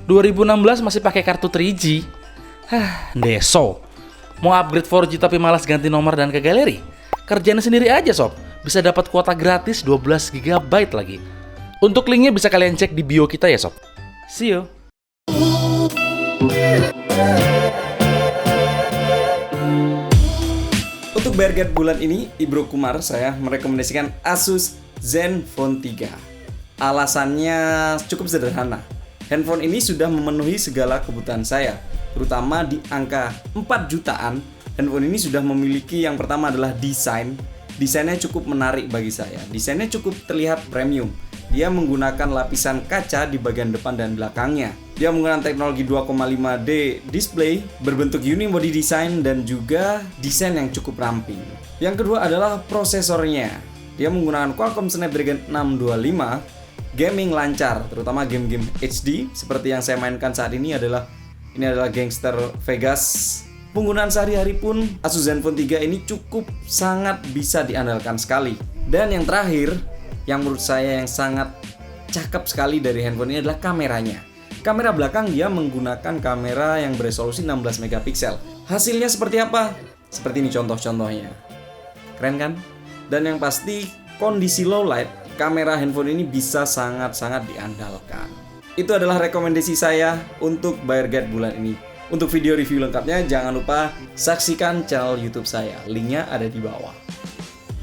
2016 masih pakai kartu 3G. Deso. Mau upgrade 4G tapi malas ganti nomor dan ke galeri? Kerjain sendiri aja sob. Bisa dapat kuota gratis 12 GB lagi. Untuk linknya bisa kalian cek di bio kita ya sob. See you. Untuk bayar guide bulan ini, Ibro Kumar saya merekomendasikan Asus Zenfone 3. Alasannya cukup sederhana. Handphone ini sudah memenuhi segala kebutuhan saya, terutama di angka 4 jutaan. Handphone ini sudah memiliki yang pertama adalah desain. Desainnya cukup menarik bagi saya. Desainnya cukup terlihat premium. Dia menggunakan lapisan kaca di bagian depan dan belakangnya. Dia menggunakan teknologi 2,5D display berbentuk unibody design dan juga desain yang cukup ramping. Yang kedua adalah prosesornya. Dia menggunakan Qualcomm Snapdragon 625. Gaming lancar, terutama game-game HD seperti yang saya mainkan saat ini adalah Gangster Vegas. Penggunaan sehari-hari pun Asus Zenfone 3 ini cukup sangat bisa diandalkan sekali. Dan yang terakhir, yang menurut saya yang sangat cakep sekali dari handphone ini adalah kameranya. Kamera belakang dia menggunakan kamera yang beresolusi 16 megapiksel. Hasilnya seperti apa? Seperti ini contoh-contohnya. Keren kan? Dan yang pasti kondisi low light, kamera handphone ini bisa sangat-sangat diandalkan. Itu adalah rekomendasi saya untuk Buyer Guide bulan ini. Untuk video review lengkapnya jangan lupa saksikan channel YouTube saya. Linknya ada di bawah.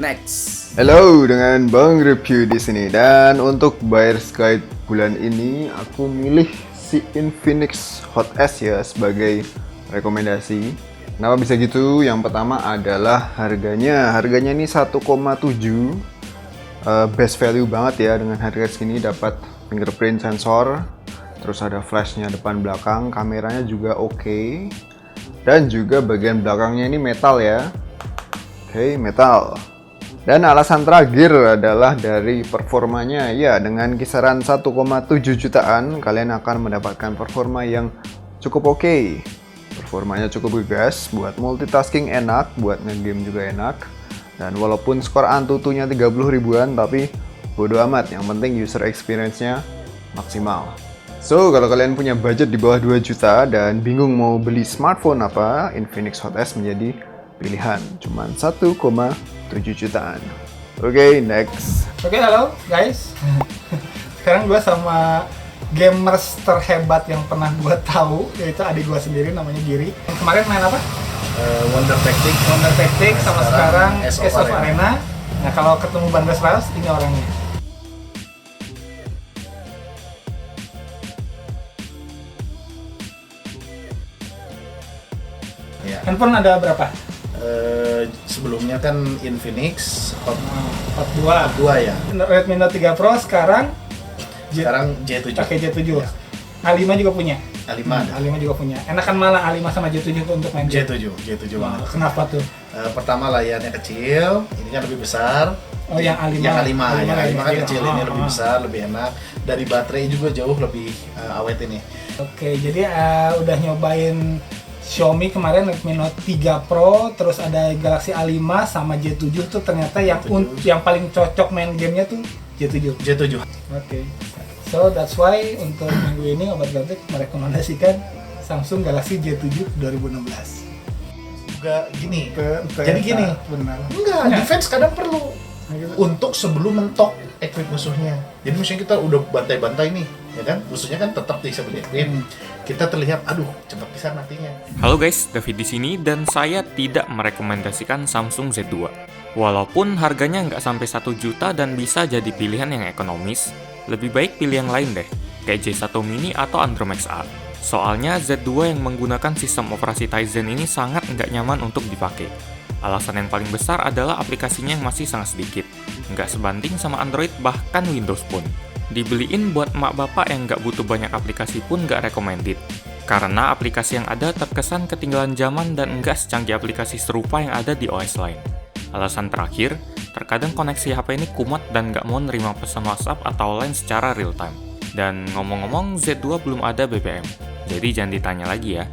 Next. Halo, dengan Bang Review di sini. Dan untuk Buyer's Guide bulan ini aku milih si Infinix Hot S ya sebagai rekomendasi. Kenapa bisa gitu? Yang pertama adalah harganya. Harganya ini 1,7. Best value banget ya, dengan harga segini dapat fingerprint sensor, terus ada flashnya depan belakang, kameranya juga oke, dan juga bagian belakangnya ini metal ya. Oke, metal. Dan alasan terakhir adalah dari performanya ya, dengan kisaran 1,7 jutaan kalian akan mendapatkan performa yang cukup oke. Performanya cukup gas, buat multitasking enak, buat ngegame juga enak. Dan walaupun skor Antutunya 30 ribuan, tapi bodo amat, yang penting user experience-nya maksimal. So, kalau kalian punya budget di bawah 2 juta dan bingung mau beli smartphone apa, Infinix Hot S menjadi pilihan. Cuman 1,7 jutaan. Oke, next. Oke, halo guys. Sekarang gue sama gamers terhebat yang pernah gue tahu, yaitu adik gue sendiri namanya Giri. Kemarin main apa? Wonder Tactics sama sekarang Ace of Arena. Nah, kalau ketemu Bandes Riles, ini orangnya. Ya. Handphone ada berapa? Sebelumnya kan Infinix Hot 2 ya. Redmi Note 3 Pro sekarang J7. Pakai J7. Ya. A5 juga punya. A5 ada. A5 juga punya. Enakan mana A5 sama J7 untuk main game? J7 Wah, banget. kenapa tuh? Pertama layarnya kecil, ini kan lebih besar. Oh, yang A5. Yang A5 kan kecil, ini Oh, lebih besar, lebih enak. Dari baterai juga jauh lebih awet ini. Oke, jadi udah nyobain Xiaomi kemarin Redmi Note 3 Pro, terus ada Galaxy A5 sama J7 tuh ternyata yang paling cocok main gamenya tuh J7. Oke. So that's why untuk minggu ini Obat Gaptek merekomendasikan Samsung Galaxy J7 2016. Juga gini. Jadi gini. Benar. Enggak, defense kadang perlu. Untuk sebelum mentok equip musuhnya. Jadi musuhnya kita udah bantai-bantai nih, ya kan? Musuhnya kan tetap bisa equip. Kita terlihat, aduh, cepat bisa matinya. Halo guys, David di sini dan saya tidak merekomendasikan Samsung Z2. Walaupun harganya nggak sampai 1 juta dan bisa jadi pilihan yang ekonomis, lebih baik pilih yang lain deh, kayak J1 Mini atau Andromax A. Soalnya Z2 yang menggunakan sistem operasi Tizen ini sangat nggak nyaman untuk dipakai. Alasan yang paling besar adalah aplikasinya yang masih sangat sedikit, nggak sebanding sama Android bahkan Windows pun. Dibeliin buat emak bapak yang nggak butuh banyak aplikasi pun nggak recommended, karena aplikasi yang ada terkesan ketinggalan zaman dan nggak secanggih aplikasi serupa yang ada di OS lain. Alasan terakhir, terkadang koneksi HP ini kumat dan nggak mau nerima pesan WhatsApp atau lain secara real time. Dan ngomong-ngomong, Z2 belum ada BBM, jadi jangan ditanya lagi ya.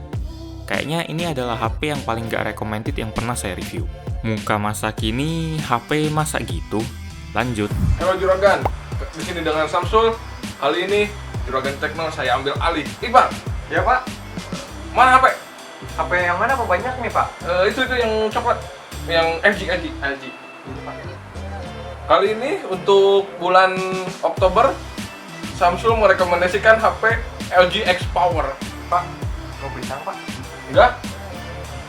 Kayaknya ini adalah HP yang paling nggak recommended yang pernah saya review. Muka masa kini, HP masa gitu? Lanjut. Halo Juragan, di sini dengan Samsul. Kali ini Juragan Tekno saya ambil alih. Iqbal, Ya Pak, mana HP? HP yang mana Pak? Banyak nih Pak. Itu yang coklat, yang LG. Ini Pak. Kali ini untuk bulan Oktober, Samsung merekomendasikan HP LG X Power. Pak, mau pisang Pak? Enggak?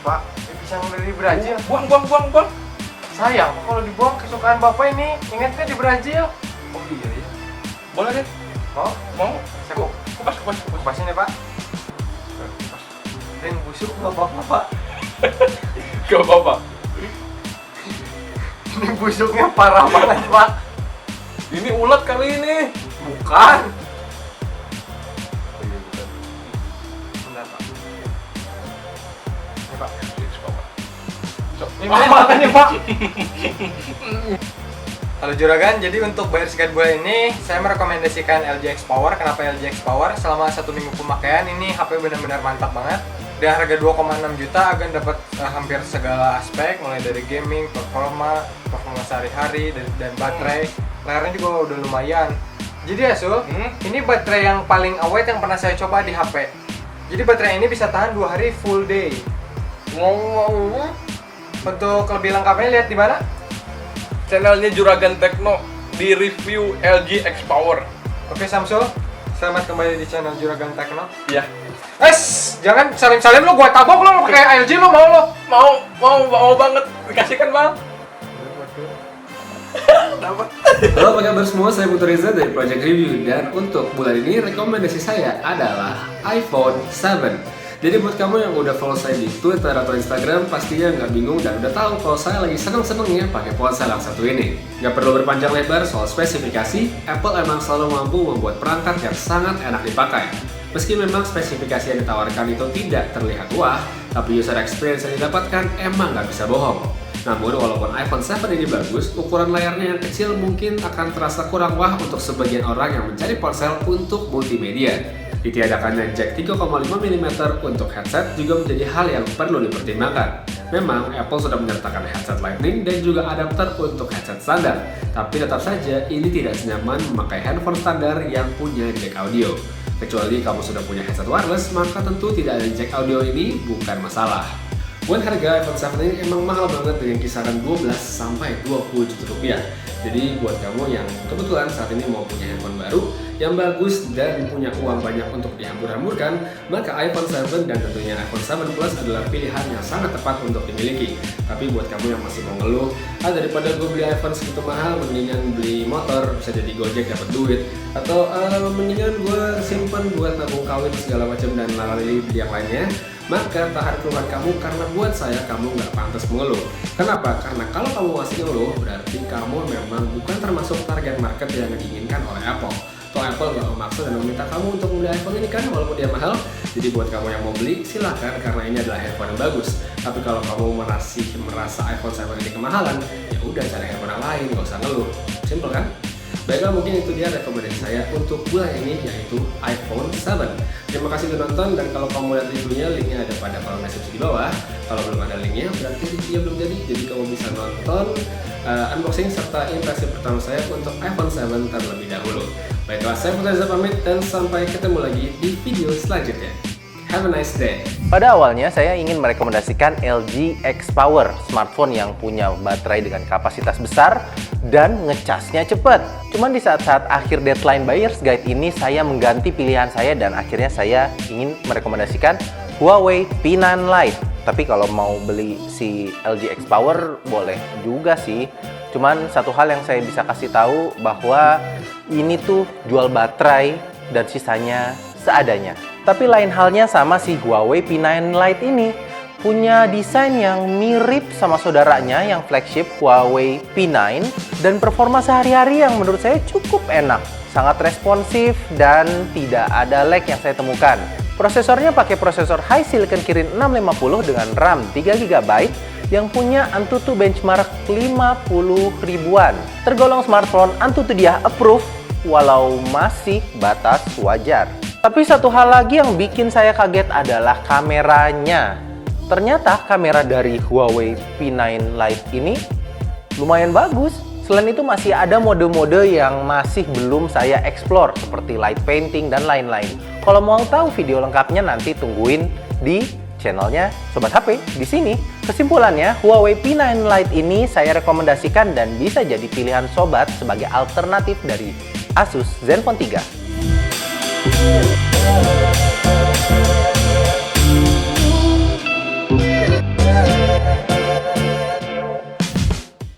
Pak, ini pisang dari Brazil. Buang. Sayang, Pak, kalau dibuang kesukaan Bapak ini, ingatnya di Brazil. Oh iya ya. Boleh deh. Mau? Saya mau kupasin ya Pak. Dan busuk nggak apa-apa Pak. Gak apa-apa. Ini busuknya parah banget Pak. Ini ulat kali ini. Bukan. Bentar Pak. Ini Pak. Ini mana nih Pak? Halo Juragan, jadi untuk bayar sekian bulan ini saya merekomendasikan LG X Power. Kenapa LG X Power? Selama 1 minggu pemakaian ini HP benar-benar mantap banget. Dengan harga 2,6 juta akan dapat hampir segala aspek, mulai dari gaming, performa sehari-hari, dan baterai. Layarnya juga udah lumayan. Jadi Asul, ini baterai yang paling awet yang pernah saya coba di HP. Jadi baterai ini bisa tahan 2 hari full day. Untuk lebih lengkapnya lihat di mana? Channelnya Juragan Tekno di review LG X Power. Oke Samsul, selamat kembali di channel Juragan Tekno. Iya. Jangan salim-salim lo, gua tabok lo pakai LG lo mau lo. Mau banget. Dikasihkan Bang. Halo apa kabar semua, saya Putu Reza dari Project Review. Dan untuk bulan ini rekomendasi saya adalah iPhone 7. Jadi buat kamu yang udah follow saya di Twitter atau Instagram, pastinya nggak bingung dan udah tahu kalau saya lagi seneng-senengnya pakai ponsel yang satu ini. Nggak perlu berpanjang lebar soal spesifikasi, Apple emang selalu mampu membuat perangkat yang sangat enak dipakai. Meski memang spesifikasi yang ditawarkan itu tidak terlihat wah, tapi user experience yang didapatkan emang nggak bisa bohong. Namun walaupun iPhone 7 ini bagus, ukuran layarnya yang kecil mungkin akan terasa kurang wah untuk sebagian orang yang mencari ponsel untuk multimedia. Ditiadakannya jack 3,5 mm untuk headset juga menjadi hal yang perlu dipertimbangkan. Memang Apple sudah menyertakan headset Lightning dan juga adapter untuk headset standar, tapi tetap saja ini tidak senyaman memakai handphone standar yang punya jack audio. Kecuali kamu sudah punya headset wireless, maka tentu tidak ada jack audio ini bukan masalah. Buat harga iPhone 7 ini emang mahal banget dengan kisaran 12 sampai 20 juta rupiah. Jadi buat kamu yang kebetulan saat ini mau punya handphone baru yang bagus dan punya uang banyak untuk dihambur-hamburkan, maka iPhone 7 dan tentunya iPhone 7 Plus adalah pilihan yang sangat tepat untuk dimiliki. Tapi buat kamu yang masih mau ngeluh, daripada gue beli iPhone segitu mahal, mendingan beli motor, bisa jadi Gojek dapat duit, atau mendingan gue simpen buat nabung kawin segala macam dan lalali yang lainnya, maka tahan keluhan kamu karena buat saya kamu nggak pantas mengeluh. Kenapa? Karena kalau kamu masih ngeluh, berarti kamu memang bukan termasuk target market yang diinginkan oleh Apple. Kalau Apple nggak memaksa dan meminta kamu untuk membeli iPhone ini kan, walaupun dia mahal. Jadi buat kamu yang mau beli, silahkan karena ini adalah handphone yang bagus. Tapi kalau kamu masih merasa iPhone 7 ini kemahalan, ya udah cari handphone yang lain, nggak usah ngeluh. Simple kan? Baiklah, mungkin itu dia rekomendasi saya untuk bulan ini, yaitu iPhone 7. Terima kasih sudah nonton, dan kalau kamu lihat reviewnya, linknya ada pada kolom deskripsi di bawah. Kalau belum ada linknya, berarti reviewnya belum jadi kamu bisa nonton unboxing serta impresi pertama saya untuk iPhone 7 terlebih dahulu. Baiklah, saya Putu Reza pamit dan sampai ketemu lagi di video selanjutnya. Have a nice day. Pada awalnya saya ingin merekomendasikan LG X Power, smartphone yang punya baterai dengan kapasitas besar dan ngecasnya cepat. Cuman di saat-saat akhir deadline Buyer's Guide ini saya mengganti pilihan saya dan akhirnya saya ingin merekomendasikan Huawei P9 Lite. Tapi kalau mau beli si LG X Power boleh juga sih. Cuman satu hal yang saya bisa kasih tahu bahwa ini tuh jual baterai dan sisanya seadanya. Tapi lain halnya sama si Huawei P9 Lite ini. Punya desain yang mirip sama saudaranya yang flagship Huawei P9 dan performa sehari-hari yang menurut saya cukup enak. Sangat responsif dan tidak ada lag yang saya temukan. Prosesornya pakai prosesor High Silicon Kirin 650 dengan RAM 3GB yang punya Antutu benchmark 50 ribuan. Tergolong smartphone Antutu dia approve walau masih batas wajar. Tapi satu hal lagi yang bikin saya kaget adalah kameranya. Ternyata kamera dari Huawei P9 Lite ini lumayan bagus. Selain itu masih ada mode-mode yang masih belum saya explore seperti light painting dan lain-lain. Kalau mau tahu video lengkapnya nanti tungguin di channelnya Sobat HP di sini. Kesimpulannya, Huawei P9 Lite ini saya rekomendasikan dan bisa jadi pilihan sobat sebagai alternatif dari Asus Zenfone 3.